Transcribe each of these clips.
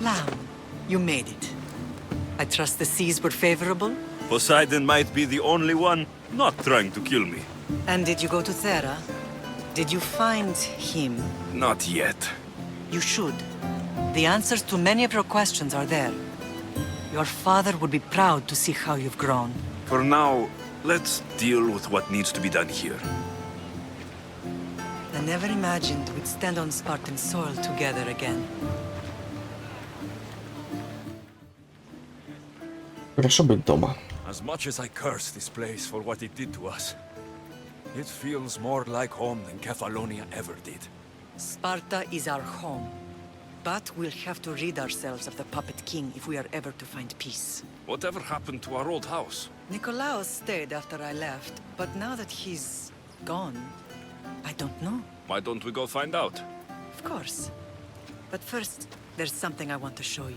Lamb, you made it. I trust the seas were favorable? Poseidon might be the only one not trying to kill me. And did you go to Thera? Did you find him? Not yet. You should. The answers to many of your questions are there. Your father would be proud to see how you've grown. For now, let's deal with what needs to be done here. I never imagined we'd stand on Spartan soil together again. Хорошо быть дома. As much as I curse this place for what it did to us, it feels more like home than Kefalonia ever did. Sparta is our home. But we'll have to rid ourselves of the puppet king if we are ever to find peace. Whatever happened to our old house? Nikolaos stayed after I left, but now that he's gone, I don't know. Why don't we go find out? Of course. But first, there's something I want to show you.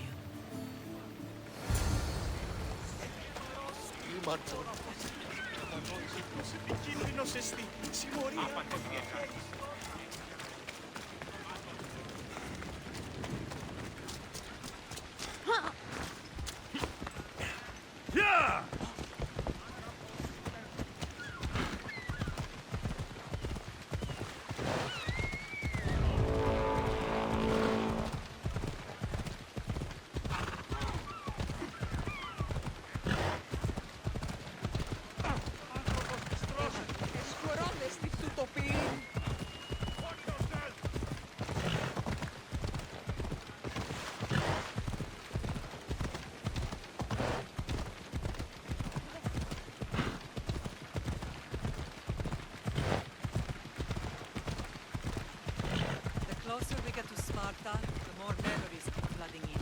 The closer we get to Sparta, the more memories keep flooding in.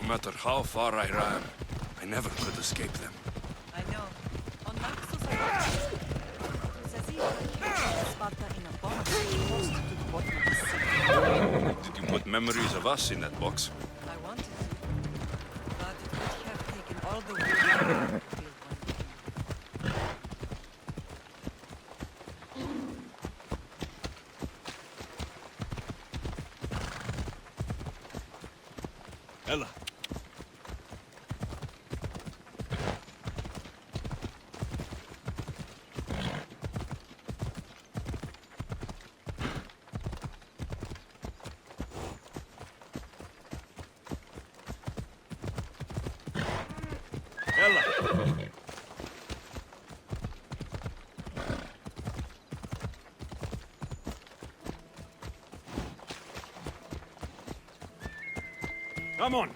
No matter how far I ran, I never could escape them. I know. On Naxos, it's as if I came from Sparta in a box close to the bottom of the sea. Did you put memories of us in that box? I wanted to, but it would have taken all the work to build one thing. Ella. Ella. Come on.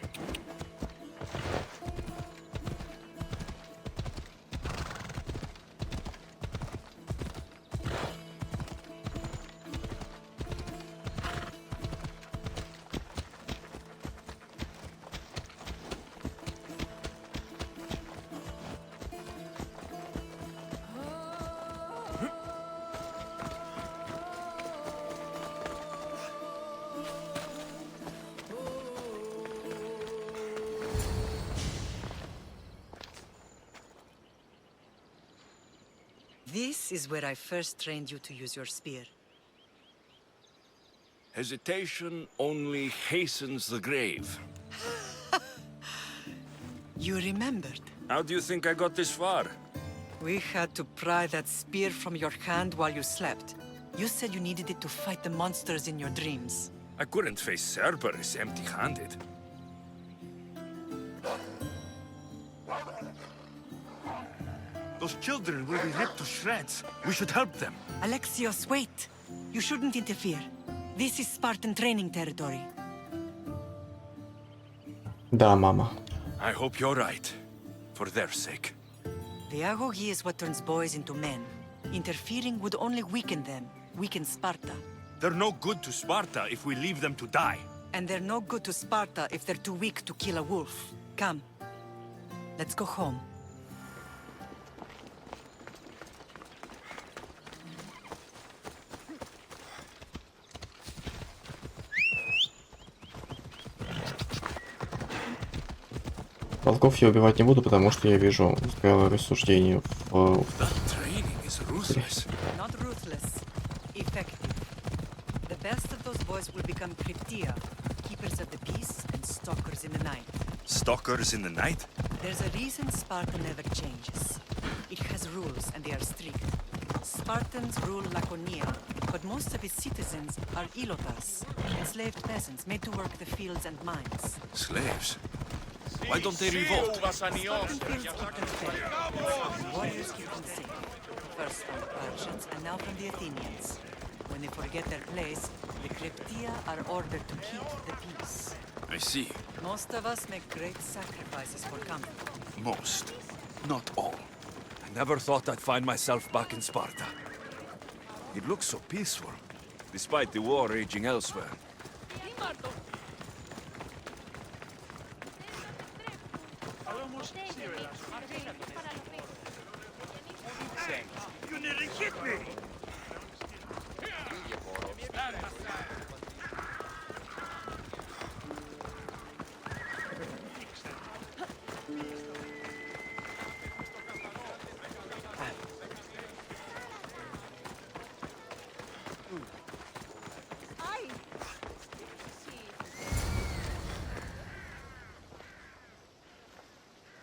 This is where I first trained you to use your spear. Hesitation only hastens the grave. You remembered. How do you think I got this far? We had to pry that spear from your hand while you slept. You said you needed it to fight the monsters in your dreams. I couldn't face Cerberus empty-handed. Those children will be ripped to shreds. We should help them. Alexios, wait! You shouldn't interfere. This is Spartan training territory. Да, мама. I hope you're right. For their sake. The agoge is what turns boys into men. Interfering would only weaken them, weaken Sparta. They're no good to Sparta if we leave them to die. And they're no good to Sparta if they're too weak to kill a wolf. Come. Let's go home. Волков я убивать не буду, потому что я вижу здравое рассуждение в... That training is ruthless. Not ruthless. Effective. The best of those boys will become Cryptia, keepers of the peace and stalkers in the night. Stalkers in the night? There's a reason Sparta never changes. It has rules, and they are strict. Spartans rule Laconia, but most of its citizens are ilotas, enslaved peasants made to work the fields and mines. Slaves? Why don't they revolt? Spartan fields keep them fed, and warriors keep them safe. First from the Persians, and now from the Athenians. When they forget their place, the Cryptia are ordered to keep the peace. I see. Most of us make great sacrifices for comfort. Most. Not all. I never thought I'd find myself back in Sparta. It looks so peaceful, despite the war raging elsewhere. You nearly hit me!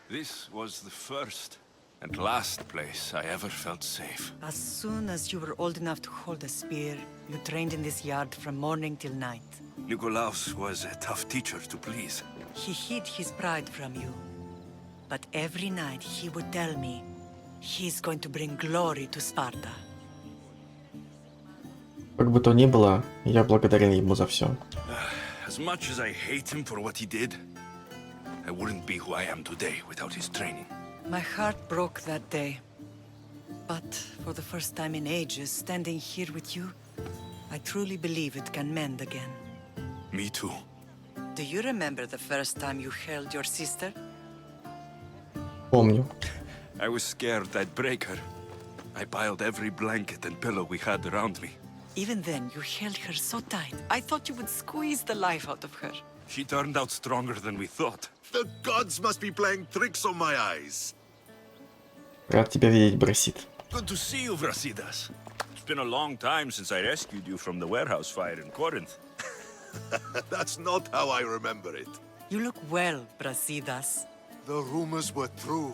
This was the first and last place I ever felt safe. As soon as you were old enough to hold a spear, you trained in this yard from morning till night. Nikolaos was a tough teacher to please. He hid his pride from you. But every night he would tell me, he's going to bring glory to Sparta. Как бы то ни было, я благодарен ему за все. As much as I hate him for what he did, I wouldn't be who I am today without his training. My heart broke that day. But for the first time in ages, standing here with you, I truly believe it can mend again. Me too. Do you remember the first time you held your sister? Помню. I was scared I'd break her. I piled every blanket and pillow we had around me. Even then, you held her so tight. I thought you would squeeze the life out of her. She turned out stronger than we thought. The gods must be playing tricks on my eyes. Рад тебя видеть, Брасид. Good to see you, Brasidas. It's been a long time since I rescued you from the warehouse fire in Corinth. That's not how I remember it. You look well, Brasidas. The rumors were true.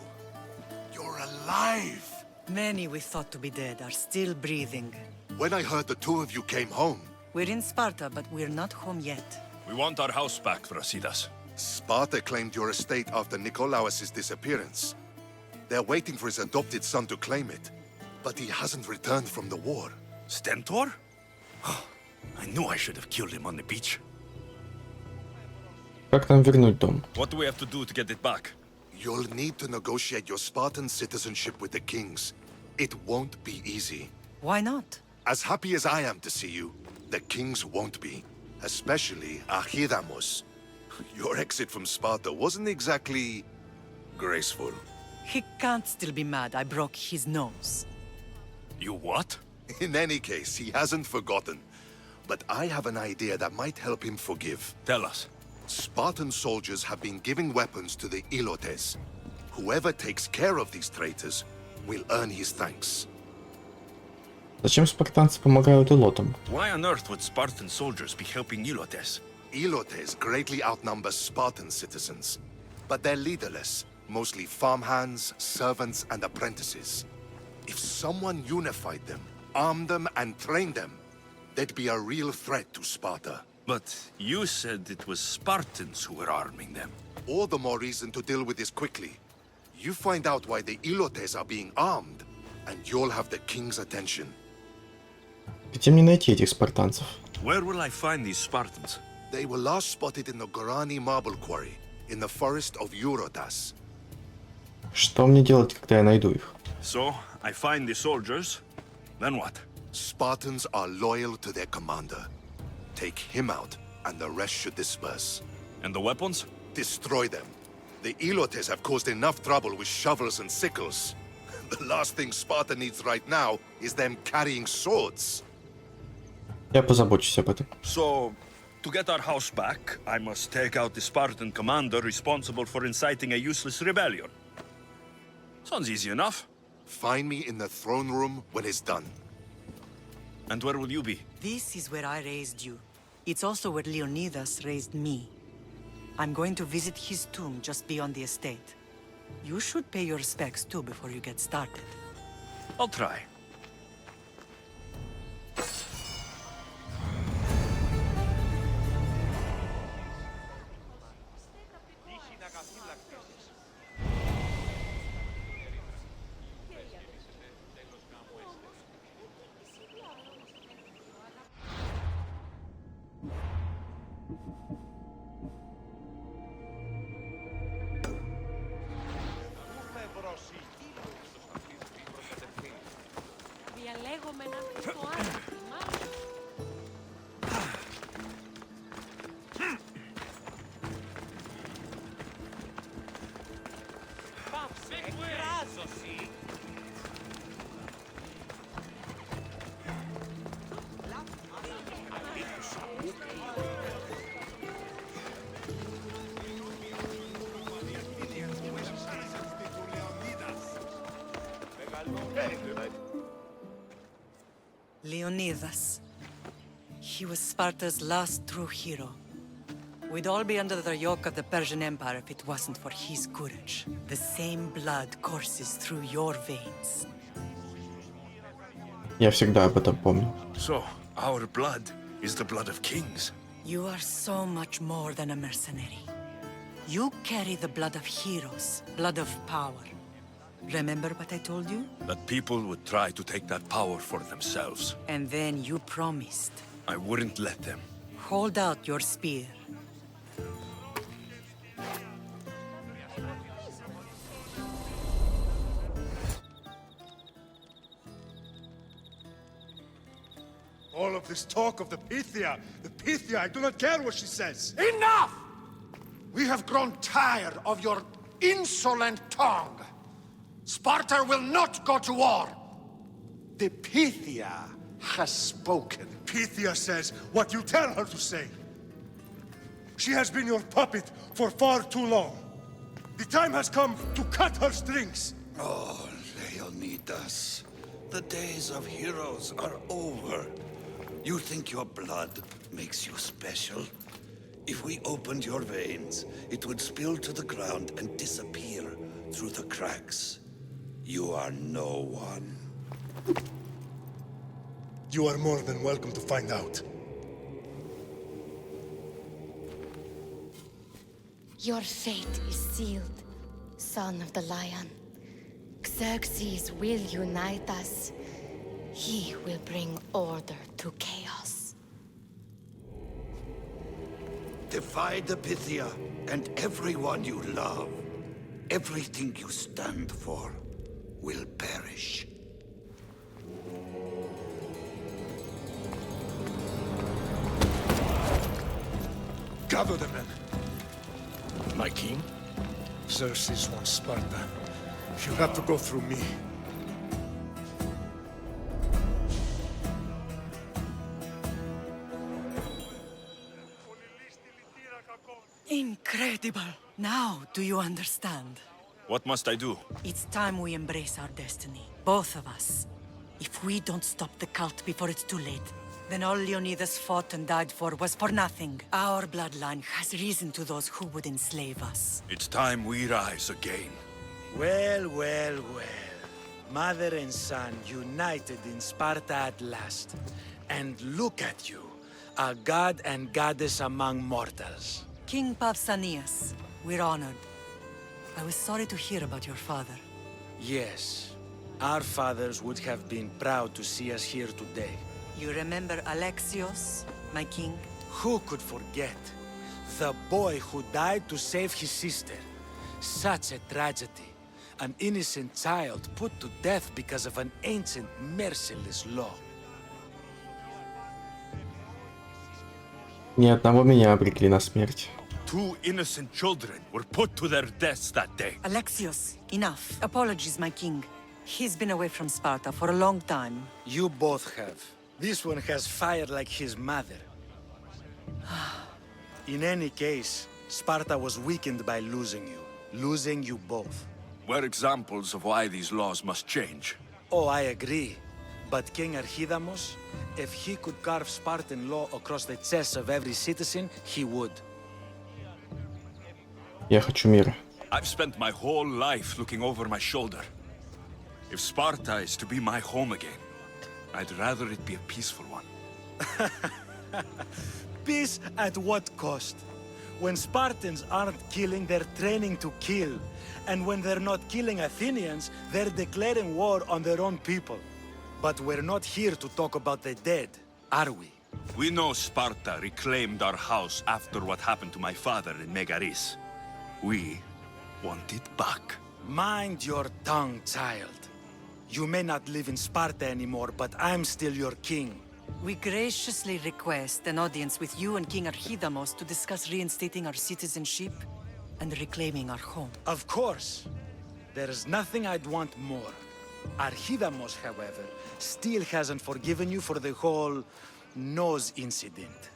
You're alive! Many we thought to be dead are still breathing. When I heard the two of you came home, We're in Sparta, but we're not home yet. We want our house back, Brasidas. Sparta claimed your estate after Nikolaos' disappearance. They're waiting for his adopted son to claim it, but he hasn't returned from the war. Stentor? I knew I should have killed him on the beach. Как нам вернуть дом? What do we have to do to get it back? You'll need to negotiate your Spartan citizenship with the kings. It won't be easy. Why not? As happy as I am to see you, the kings won't be. Especially Archidamos. Your exit from Sparta wasn't exactly graceful. He can't still be mad I broke his nose. You what? In any case, he hasn't forgotten. But I have an idea that might help him forgive. Tell us. Spartan soldiers have been giving weapons to the Ilotes. Whoever takes care of these traitors will earn his thanks. Зачем спартанцы помогают илотам? Why on earth would Spartan soldiers be helping Ilotes? Ilotes greatly outnumber Spartan citizens, but they're leaderless, mostly farmhands, servants, and apprentices. If someone unified them, armed them, and trained them, they'd be a real threat to Sparta. But you said it was Spartans who were arming them. All the more reason to deal with this quickly. You find out why the Ilotes are being armed, and you'll have the king's attention. Где мне найти этих спартанцев? Where will I find these Spartans? They were last spotted in the Gorani marble quarry, in the forest of Eurotas. Что мне делать, когда я найду их? So, I find the soldiers. Then what? Spartans are loyal to their commander. Take him out, and the rest should disperse. And the weapons? Destroy them. The Ilotes have caused enough trouble with shovels and sickles. The last thing Sparta needs right now is them carrying swords. Я позабочусь об этом. So, to get our house back, I must take out the Spartan commander responsible for inciting a useless rebellion. Sounds easy enough. Find me in the throne room when it's done. And where will you be? This is where I raised you. It's also where Leonidas raised me. I'm going to visit his tomb just beyond the estate. You should pay your respects too before you get started. I'll try. Διαλέγομαι να βρει το άθλημα. Πάψε, εκφράζωση. Leonidas. He was Sparta's last true hero. We'd all be under the yoke of the Persian Empire if it wasn't for his courage. The same blood courses through your veins. Я всегда об этом помню. So, our blood is the blood of kings. You are so much more than a mercenary. You carry the blood of heroes, blood of power. Remember what I told you? That people would try to take that power for themselves. And then you promised. I wouldn't let them. Hold out your spear. All of this talk of the Pythia, I do not care what she says. Enough! We have grown tired of your insolent tongue. Sparta will not go to war. The Pythia has spoken. Pythia says what you tell her to say. She has been your puppet for far too long. The time has come to cut her strings. Oh, Leonidas, the days of heroes are over. You think your blood makes you special? If we opened your veins, it would spill to the ground and disappear through the cracks. You are no one. You are more than welcome to find out. Your fate is sealed, son of the lion. Xerxes will unite us. He will bring order to chaos. Defy the Pythia and everyone you love. Everything you stand for will perish. Gather the men. My king? Xerxes wants Sparta. She'll have to go through me. Incredible! Now, do you understand? What must I do? It's time we embrace our destiny. Both of us. If we don't stop the cult before it's too late, then all Leonidas fought and died for was for nothing. Our bloodline has risen to those who would enslave us. It's time we rise again. Well, well, well. Mother and son united in Sparta at last. And look at you, a god and goddess among mortals. King Pausanias, we're honored. I was sorry to hear about your father. Yes, our fathers would have been proud to see us here today. You remember Alexios, my king? Who could forget? The boy who died to save his sister. Such a tragedy. An innocent child put to death because of an ancient, merciless law. Ни одного меня обрекли на смерть. 2 innocent children were put to their deaths that day. Alexios, enough. Apologies, my king. He's been away from Sparta for a long time. You both have. This one has fire like his mother. In any case, Sparta was weakened by losing you both. We're examples of why these laws must change. Oh, I agree. But King Archidamos If he could carve Spartan law across the chests of every citizen, he would. Я хочу мира. I've spent my whole life looking over my shoulder. If Sparta is to be my home again, I'd rather it be a peaceful one. Peace at what cost? When Spartans aren't killing, they're training to kill. And when they're not killing Athenians, they're declaring war on their own people. But we're not here to talk about the dead, are we? We know Sparta reclaimed our house after what happened to my father in Megaris. We want it back. Mind your tongue, child. You may not live in Sparta anymore, but I'm still your king. We graciously request an audience with you and King Archidamos to discuss reinstating our citizenship and reclaiming our home. Of course. There's nothing I'd want more. Archidamos, however, still hasn't forgiven you for the whole nose incident.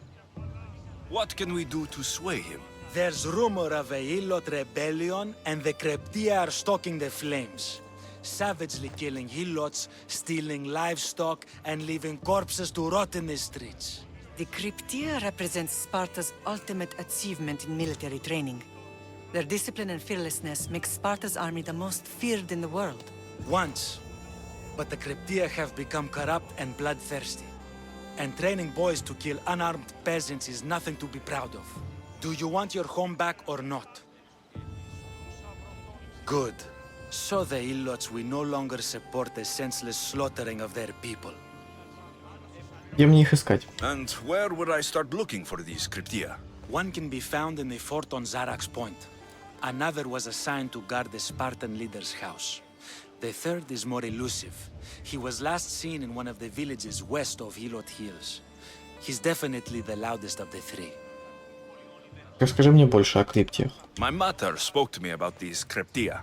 What can we do to sway him? There's rumor of a Hilot rebellion, and the Kreptia are stoking the flames. Savagely killing Hilots, stealing livestock, and leaving corpses to rot in the streets. The Cryptia represents Sparta's ultimate achievement in military training. Their discipline and fearlessness make Sparta's army the most feared in the world. Once. But the Kreptia have become corrupt and bloodthirsty. And training boys to kill unarmed peasants is nothing to be proud of. Do you want your home back or not? Good. So the Ilots will no longer support the senseless slaughtering of their people. Где мне их искать? And where would I start looking for these Cryptia? One can be found in the fort on Zarak's Point. Another was assigned to guard the Spartan leader's house. The third is more elusive. He was last seen in one of the villages west of Hilot Hills. He's definitely the loudest of the three. Расскажи мне больше о криптиях. My mother spoke to me about these Cryptia.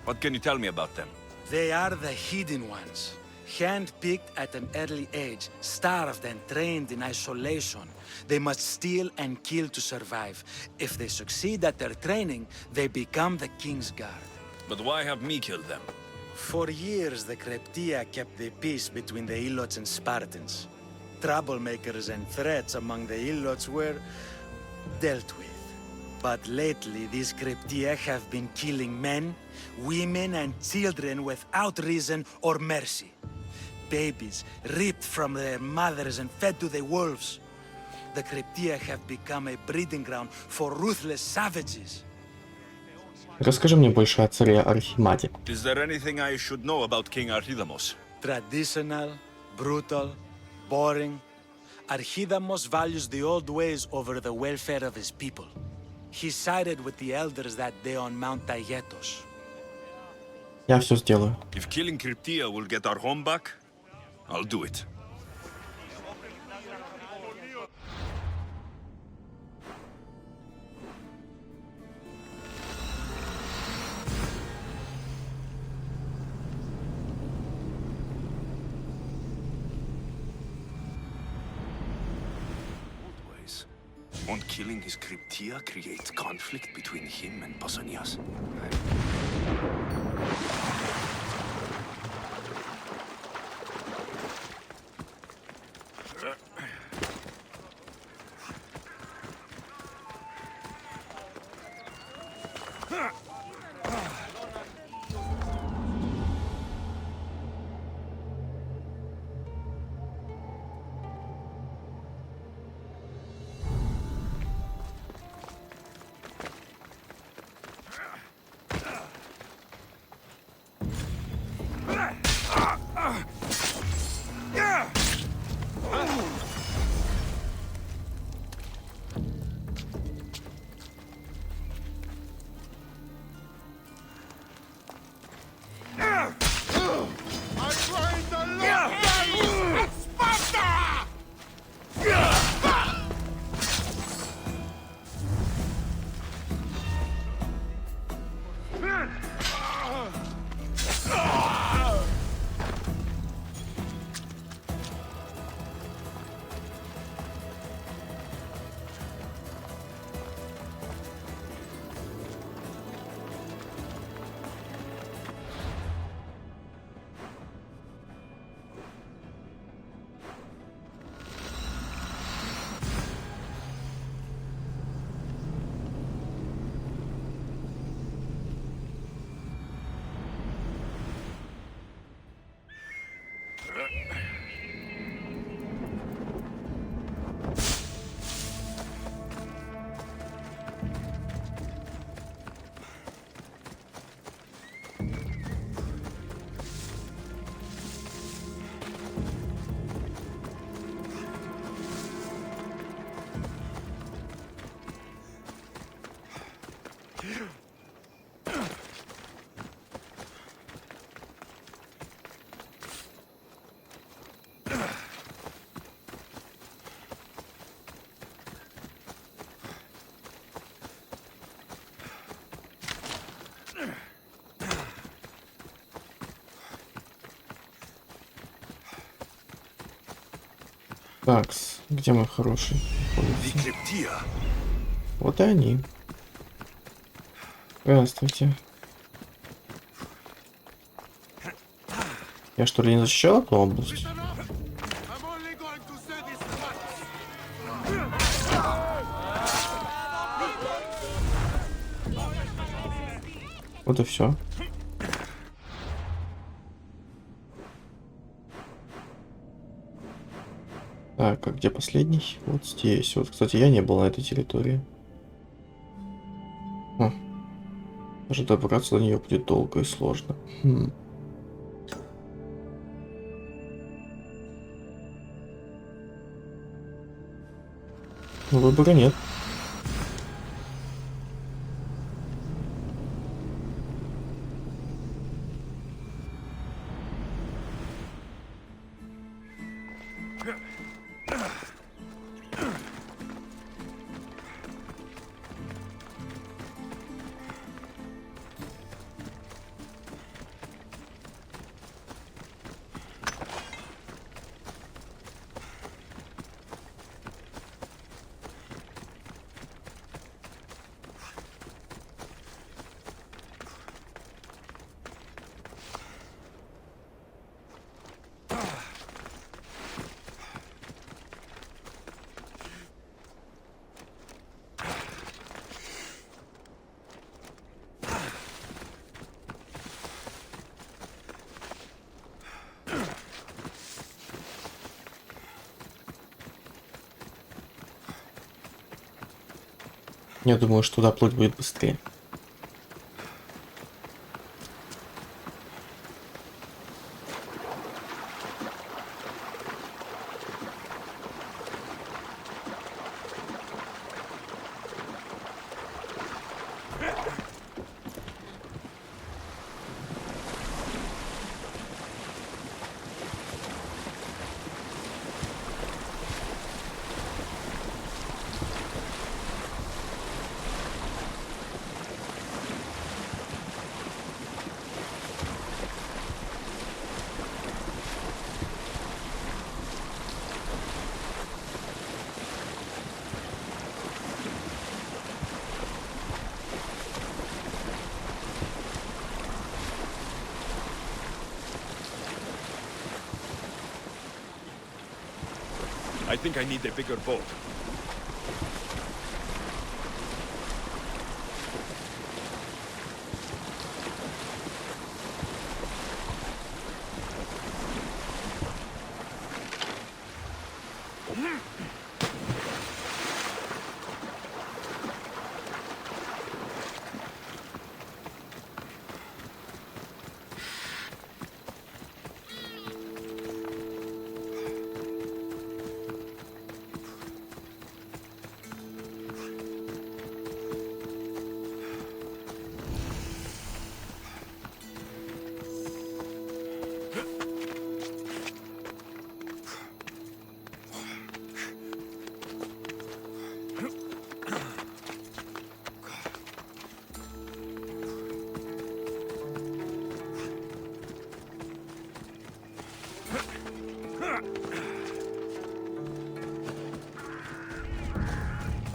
What can you tell me about them? They are the hidden ones. Hand-picked at an early age, starved and trained in isolation. They must steal and kill to survive. If they succeed at their training, they become the King's Guard. But why have me killed them? For years, the Kreptia kept the peace between the Ilots and Spartans. Troublemakers and threats among the Ilots were dealt with. But lately, these Kreptia have been killing men, women, and children without reason or mercy. Babies ripped from their mothers and fed to the wolves. The Kreptia have become a breeding ground for ruthless savages. Расскажи мне больше о царе Архимаде. Is there anything I should know about King Archidamos? Traditional, brutal, boring. Archidamos values the old ways over the welfare of his people. He sided with the elders that day on Mount Taygetos. Я все сделаю. If killing Cryptia will get our home back, I'll do it. Won't killing his Cryptia create conflict between him and Pausanias? Так, где мой хороший? Вот и они. Здравствуйте. Я что ли не защищал эту область? Вот и все. Так, а где последний? Вот здесь. Вот, кстати, я не был на этой территории. Даже добраться до нее будет долго и сложно. Выбора нет. Я думаю, что туда плыть будет быстрее. I think I need a bigger boat.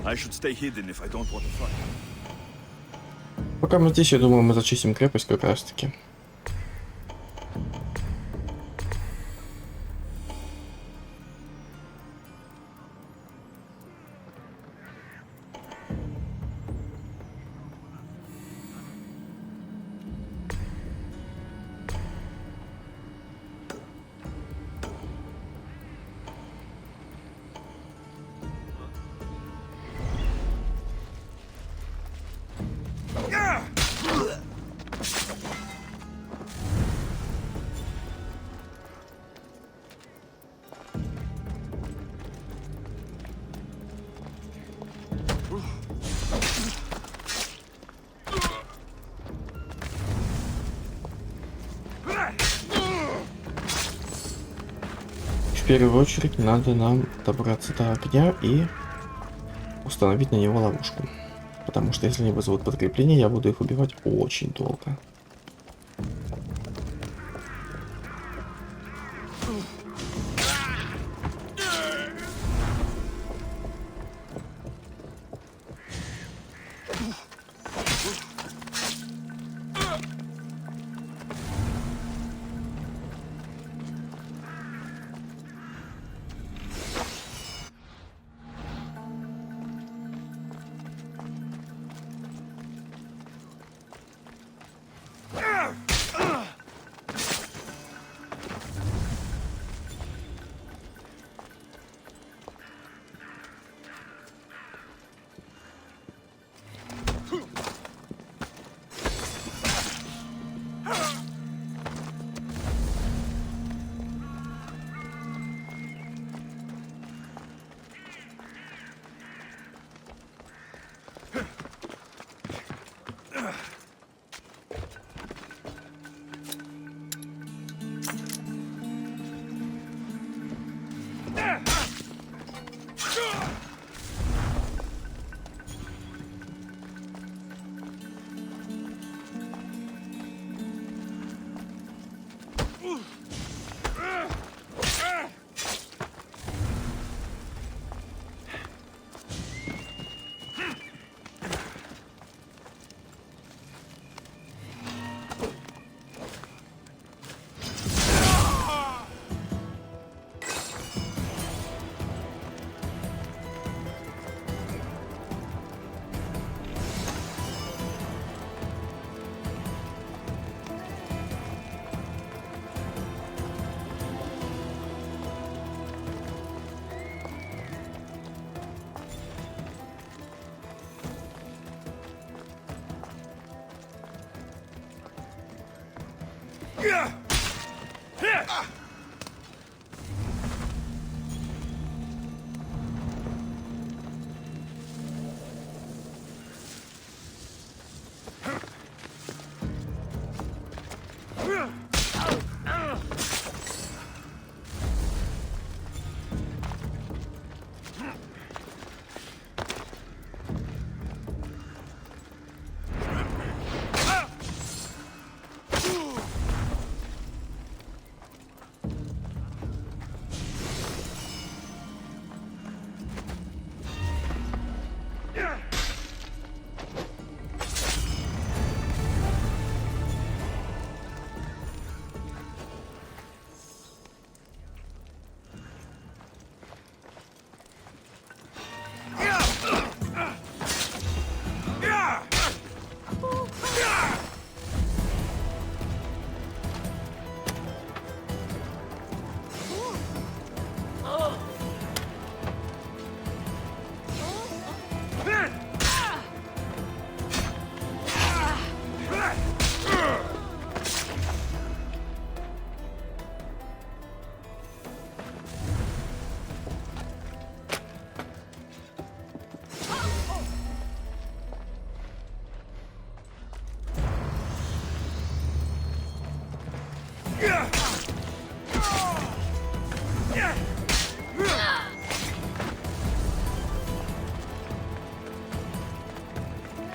I should stay hidden if I don't want to fight. Пока мы здесь, я думаю, мы зачистим крепость как раз таки. В первую очередь надо нам добраться до огня и установить на него ловушку. Потому что если они вызовут подкрепление, я буду их убивать очень долго.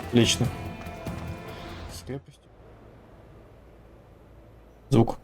Отлично. С крепостью. Звук.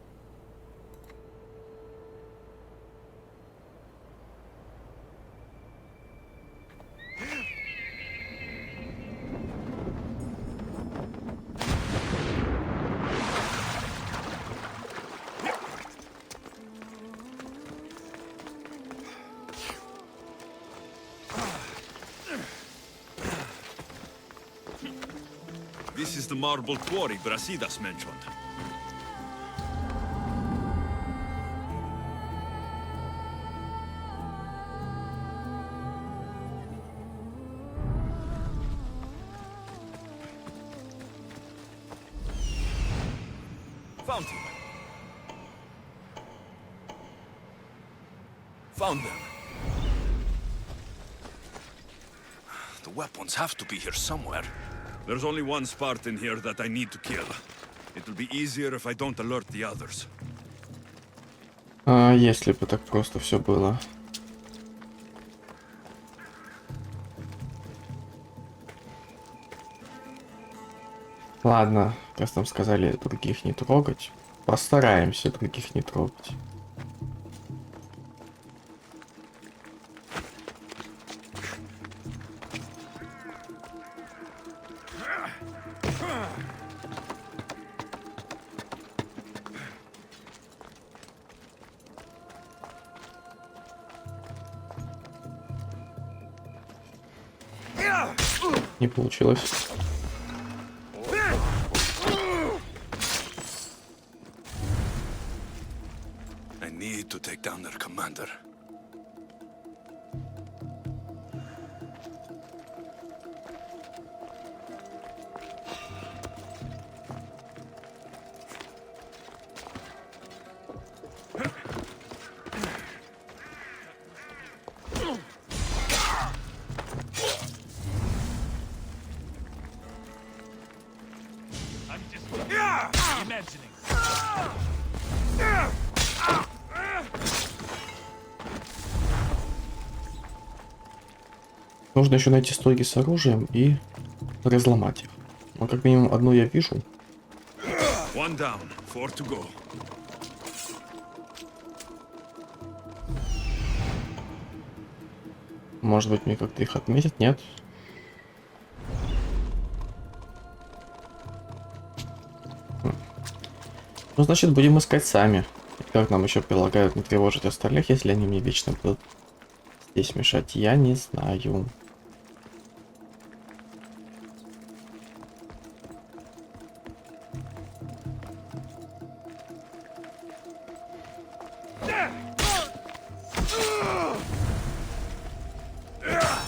This is the marble quarry Brasidas mentioned. Found him. Found them. The weapons have to be here somewhere. There's only one Spartan here that I need to kill. It will be easier if I don't alert the others. Если бы так просто все было. Ладно, раз нам сказали других не трогать, постараемся других не трогать. Не получилось. I need to take down their commander. Нужно еще найти стойки с оружием и разломать их. Но как минимум одну я вижу. One down, 4 to go. Может быть, мне как-то их отметить? Нет. Ну, значит, будем искать сами. И как нам еще прилагают не тревожить остальных, если они мне вечно будут здесь мешать, я не знаю.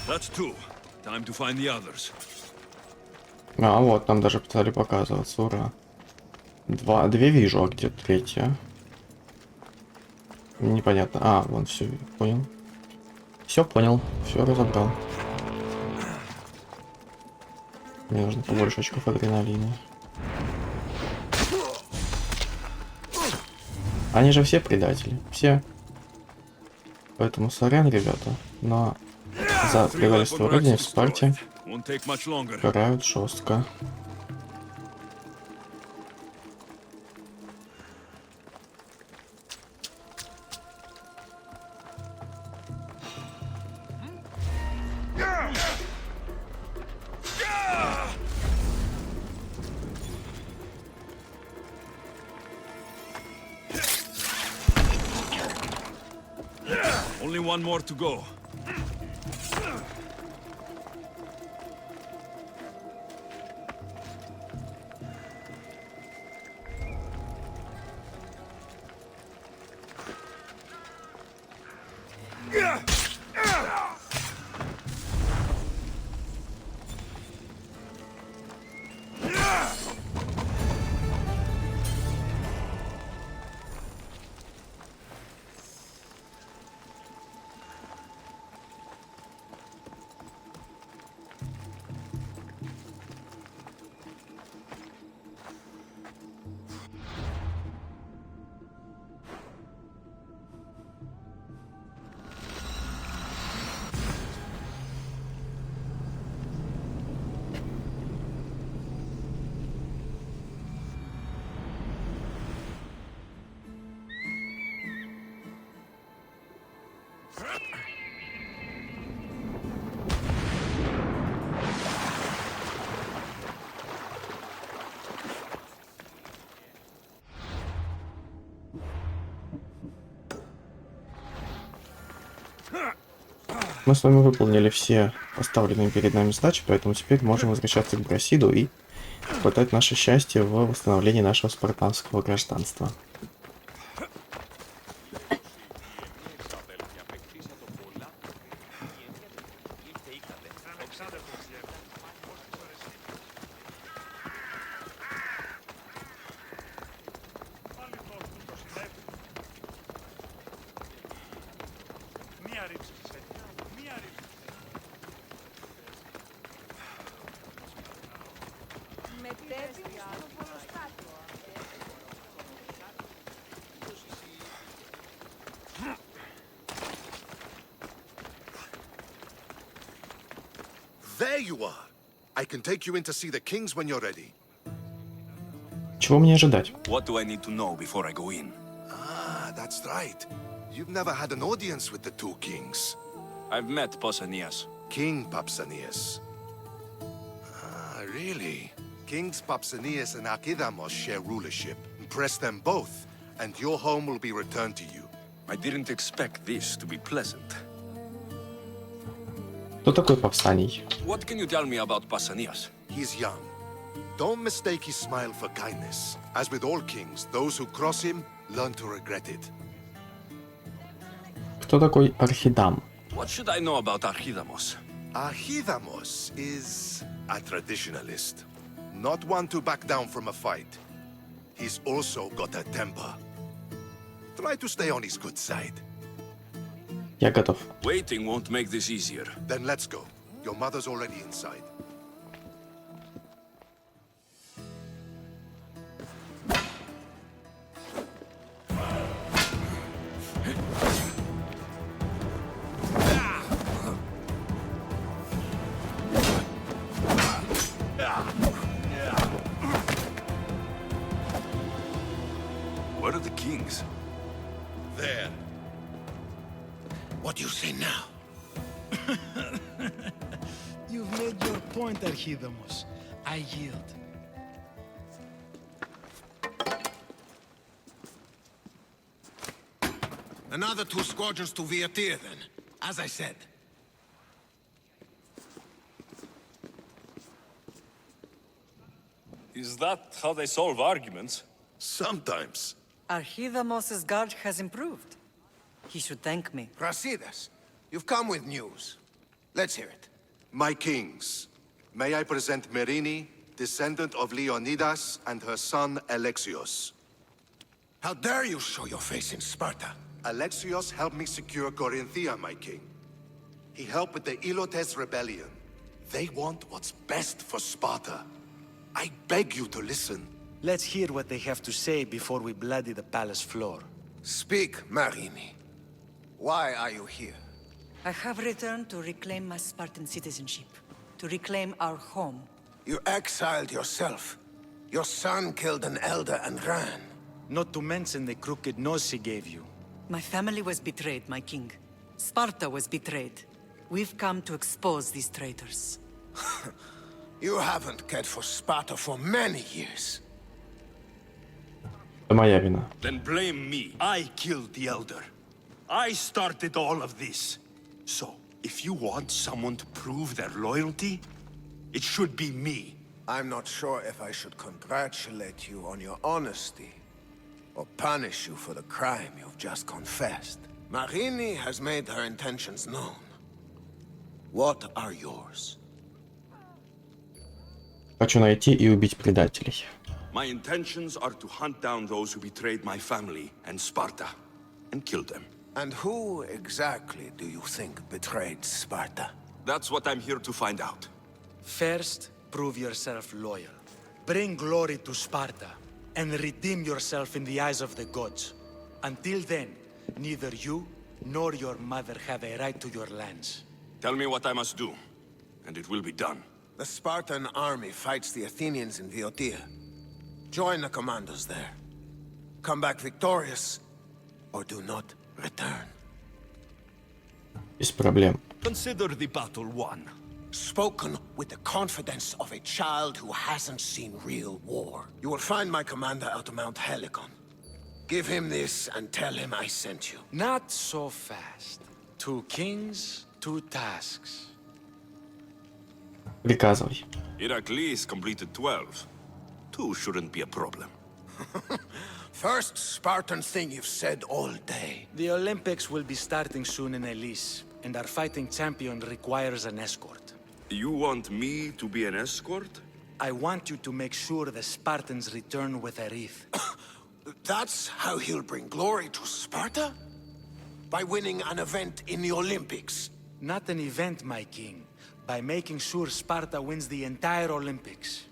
That's two. Time to find the others. А, вот, нам даже стали показываться, ура. Две вижу, а где третья? Непонятно. А, вон все, понял. Все понял, все разобрал. Мне нужно побольше очков адреналина. Они же все предатели, все. Поэтому сорян, ребята, но за предательство родине в Спарте карают жестко. Only one more to go. Мы с вами выполнили все поставленные перед нами задачи, поэтому теперь можем возвращаться к Брасиду и пытать наше счастье в восстановлении нашего спартанского гражданства. There you are. I can take you in to see the kings when you're ready. Чего мне ожидать? What do I need to know before I go in? Ah, that's right. You've never had an audience with the two kings. I've met Pausanias. King Pausanias. Ah, really? Kings Pausanias and Archidamos share rulership. Impress them both, and your home will be returned to you. I didn't expect this to be pleasant. Кто такой Повстаний? What can you tell me about Pausanias? He's young. Don't mistake his smile for kindness. As with all kings, those who cross him learn to regret it. Кто такой Архидам? What should I know about Archidamos? Archidamos is a traditionalist. Not one to back down from a fight. He's also got a temper. Try to stay on his good side. Я готов. Waiting won't make this easier. Then let's go. Your mother's already inside. Where are the kings? There. What do you say now? You've made your point, Archidamos. I yield. Another 2 squadrons to Viatir, then. As I said. Is that how they solve arguments? Sometimes. Archidamos's guard has improved. He should thank me. Brasidas, you've come with news. Let's hear it. My kings, may I present Merini, descendant of Leonidas, and her son Alexios. How dare you show your face in Sparta? Alexios helped me secure Corinthia, my king. He helped with the Ilotes rebellion. They want what's best for Sparta. I beg you to listen. Let's hear what they have to say before we bloody the palace floor. Speak, Marini. Why are you here? I have returned to reclaim my Spartan citizenship, to reclaim our home. You exiled yourself. Your son killed an elder and ran. Not to mention the crooked nose he gave you. My family was betrayed, my king. Sparta was betrayed. We've come to expose these traitors. You haven't cared for Sparta for many years. Это моя вина. Then blame me. I killed the elder. I started all of this. So, if you want someone to prove their loyalty, it should be me. I'm not sure if I should congratulate you on your honesty, or punish you for the crime you've just confessed. Marini has made her intentions known. What are yours? Хочу найти и убить предателей. My intentions are to hunt down those who betrayed my family and Sparta, and kill them. And who exactly do you think betrayed Sparta? That's what I'm here to find out. First, prove yourself loyal. Bring glory to Sparta, and redeem yourself in the eyes of the gods. Until then, neither you nor your mother have a right to your lands. Tell me what I must do, and it will be done. The Spartan army fights the Athenians in Viotia. Join the commandos there. Come back victorious, or do not return. Без проблем. Consider the battle won. Spoken with the confidence of a child who hasn't seen real war. You will find my commander out of Mount Helicon. Give him this and tell him I sent you. Not so fast. 2 kings, 2 tasks. Приказывай. Heracles completed 12. 2 shouldn't be a problem. First Spartan thing you've said all day. The Olympics will be starting soon in Elise, and our fighting champion requires an escort. You want me to be an escort? I want you to make sure the Spartans return with a wreath. That's how he'll bring glory to Sparta? By winning an event in the Olympics? Not an event, my king. By making sure Sparta wins the entire Olympics.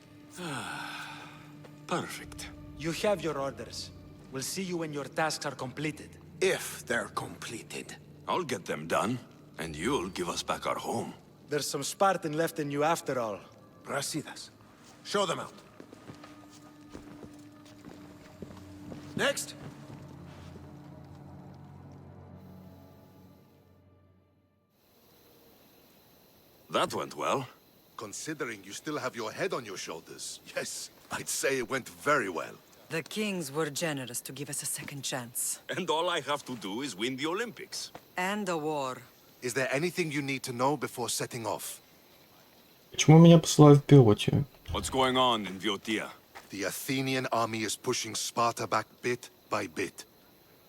Perfect. You have your orders. We'll see you when your tasks are completed. If they're completed. I'll get them done, and you'll give us back our home. There's some Spartan left in you after all. Brasidas. Show them out. Next. That went well. Considering you still have your head on your shoulders, yes, I'd say it went very well. The kings were generous to give us a second chance. And all I have to do is win the Olympics. And a war. Is there anything you need to know before setting off? Почему меня посылают в Биотию? What's going on in Viotia? The Athenian army is pushing Sparta back bit by bit.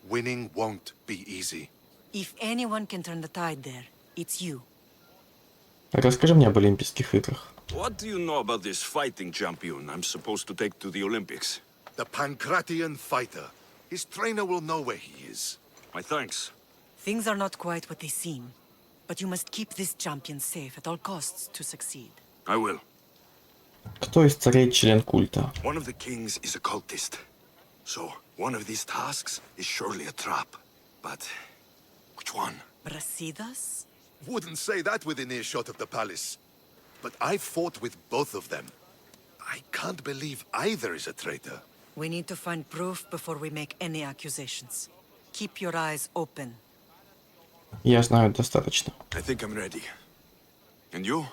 Winning won't be easy. If anyone can turn the tide there, it's you. Расскажи мне об Олимпийских играх. What do you know about this fighting champion I'm supposed to take to the Olympics? The Pancratian fighter. His trainer will know where he is. My thanks. Things are not quite what they seem. But you must keep this champion safe at all costs to succeed. I will. Кто из царей член культа? One of the kings is a cultist. So, one of these tasks is surely a trap. But, which one? Brasidas? Wouldn't say that within earshot of the palace. But I fought with both of them. I can't believe either is a traitor. We need to find proof before we make any accusations. Keep your eyes open. Я знаю достаточно. I think I'm ready. And you?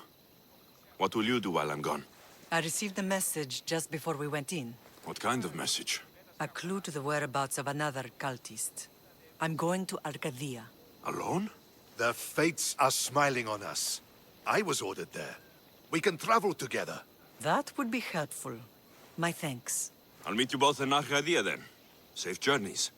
What will you do while I'm gone? I received a message just before we went in. What kind of message? A clue to the whereabouts of another cultist. I'm going to Arcadia. Alone? The fates are smiling on us. I was ordered there. We can travel together. That would be helpful. My thanks. I'll meet you both in Arcadia then. Safe journeys.